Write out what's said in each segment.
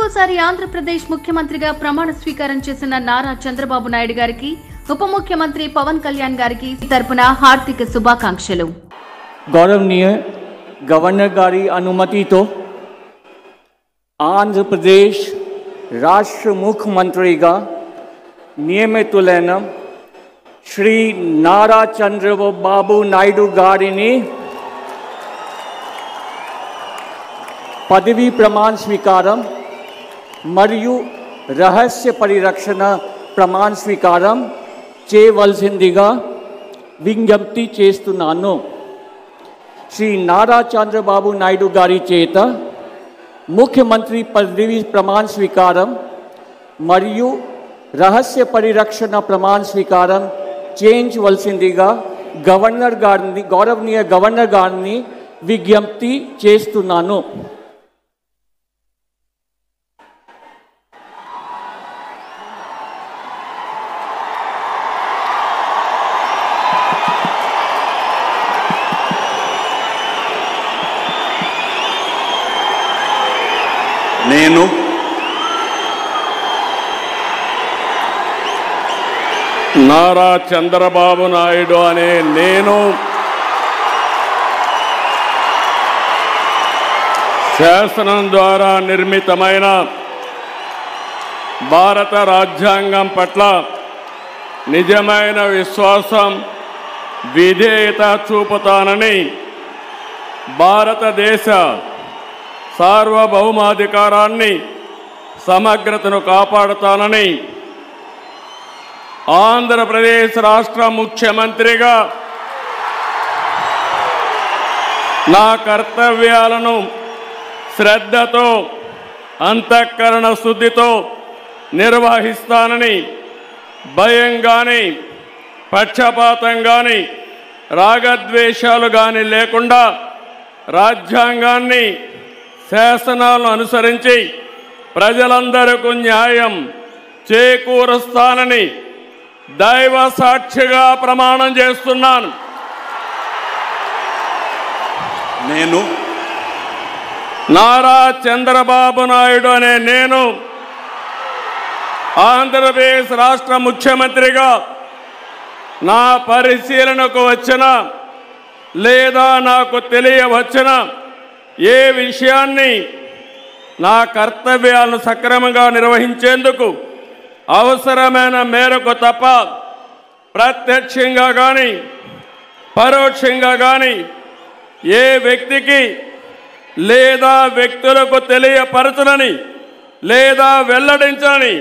మూడోసారి ఆంధ్రప్రదేశ్ ముఖ్యమంత్రిగా ప్రమాణ స్వీకారం చేసిన నారా చంద్రబాబు నాయుడు గారికి ఉప ముఖ్యమంత్రి పవన్ కళ్యాణ్ గారికి తరపున హార్దిక శుభాకాంక్షలు. గౌరవనీయ గవర్నర్ గారి అనుమతితో ఆంధ్రప్రదేశ్ రాష్ట్ర ముఖ్యమంత్రిగా నియమితులైన శ్రీ నారా చంద్రబాబు నాయుడు గారిని పదవీ ప్రమాణ స్వీకారం మరియు రహస్య పరిరక్షణ ప్రమాణ స్వీకారం చేయవలసిందిగా విజ్ఞప్తి చేస్తున్నాను. శ్రీ నారా చంద్రబాబు నాయుడు గారి చేత ముఖ్యమంత్రి పదవీ ప్రమాణ స్వీకారం మరియు రహస్య పరిరక్షణ ప్రమాణ స్వీకారం చేయించవలసిందిగా గౌరవనీయ గవర్నర్ గారిని విజ్ఞప్తి చేస్తున్నాను. నేను నారా చంద్రబాబు నాయుడు అనే నేను శాసనం ద్వారా నిర్మితమైన భారత రాజ్యాంగం పట్ల నిజమైన విశ్వాసం, విధేయత చూపుతానని, భారతదేశ సార్వభౌమాధికారాన్ని సమగ్రతను కాపాడుతానని, ఆంధ్రప్రదేశ్ రాష్ట్ర ముఖ్యమంత్రిగా నా కర్తవ్యాలను శ్రద్ధతో అంతఃకరణ శుద్ధితో నిర్వహిస్తానని, భయం కానీ పక్షపాతం కానీ రాగద్వేషాలు కానీ లేకుండా రాజ్యాంగాన్ని శాసనాలను అనుసరించి ప్రజలందరికీ న్యాయం చేకూరుస్తానని దైవ సాక్షిగా ప్రమాణం చేస్తున్నాను. నేను నారా చంద్రబాబు నాయుడు అనే నేను ఆంధ్రప్రదేశ్ రాష్ట్ర ముఖ్యమంత్రిగా నా పరిశీలనకు వచ్చిన లేదా నాకు తెలియవచ్చిన ఏ విషయాన్ని నా కర్తవ్యాలను సక్రమంగా నిర్వహించేందుకు అవసరమైన మేరకు తప్ప ప్రత్యక్షంగా కానీ పరోక్షంగా కానీ ఏ వ్యక్తికి లేదా వ్యక్తులకు తెలియపరచనని లేదా వెల్లడించనని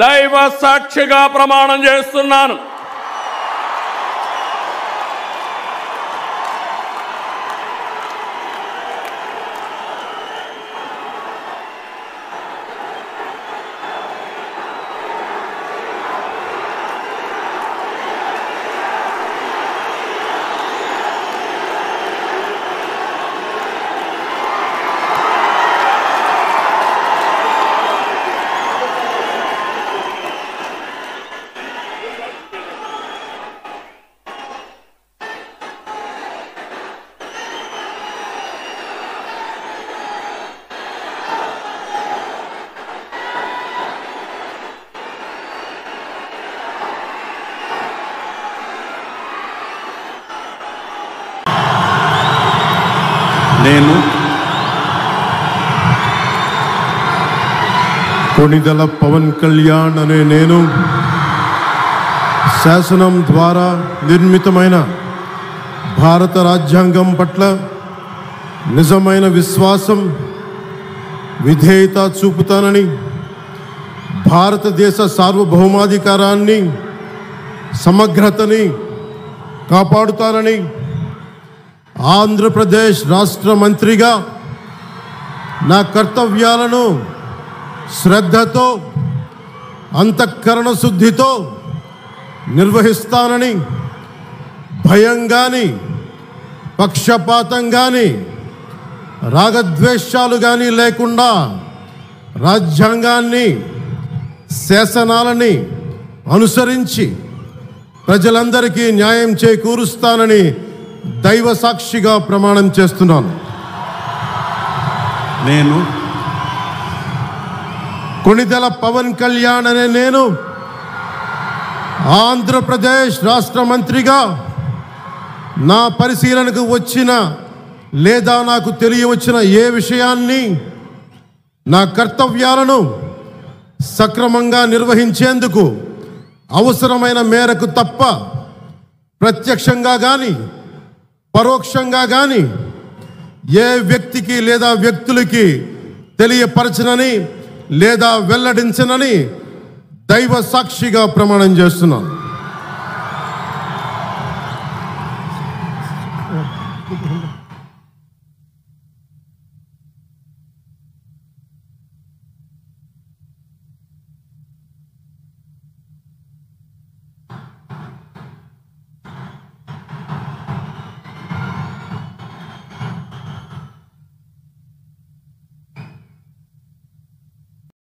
దైవ సాక్షిగా ప్రమాణం చేస్తున్నాను. నేను కొణిదెల పవన్ కళ్యాణ్ అనే నేను శాసనం ద్వారా నిర్మితమైన భారత రాజ్యాంగం పట్ల నిజమైన విశ్వాసం, విధేయత చూపుతానని, భారతదేశ సార్వభౌమాధికారాన్ని సమగ్రతని కాపాడుతానని, ఆంధ్రప్రదేశ్ రాష్ట్ర మంత్రిగా నా కర్తవ్యాలను శ్రద్ధతో అంతఃకరణ శుద్ధితో నిర్వహిస్తానని, భయం కానీ పక్షపాతం కానీ రాగద్వేషాలు కానీ లేకుండా రాజ్యాంగాన్ని శాసనాలని అనుసరించి ప్రజలందరికీ న్యాయం చేకూరుస్తానని దైవ సాక్షిగా ప్రమాణం చేస్తున్నాను. నేను కొణిదెల పవన్ కళ్యాణ్ అనే నేను ఆంధ్రప్రదేశ్ రాష్ట్ర మంత్రిగా నా పరిశీలనకు వచ్చిన లేదా నాకు తెలియవచ్చిన ఏ విషయాన్ని నా కర్తవ్యాలను సక్రమంగా నిర్వహించేందుకు అవసరమైన మేరకు తప్ప ప్రత్యక్షంగా కానీ పరోక్షంగా కానీ ఏ వ్యక్తికి లేదా వ్యక్తులకి తెలియపరచనని లేదా వెల్లడించనని దైవ సాక్షిగా ప్రమాణం చేస్తున్నాను.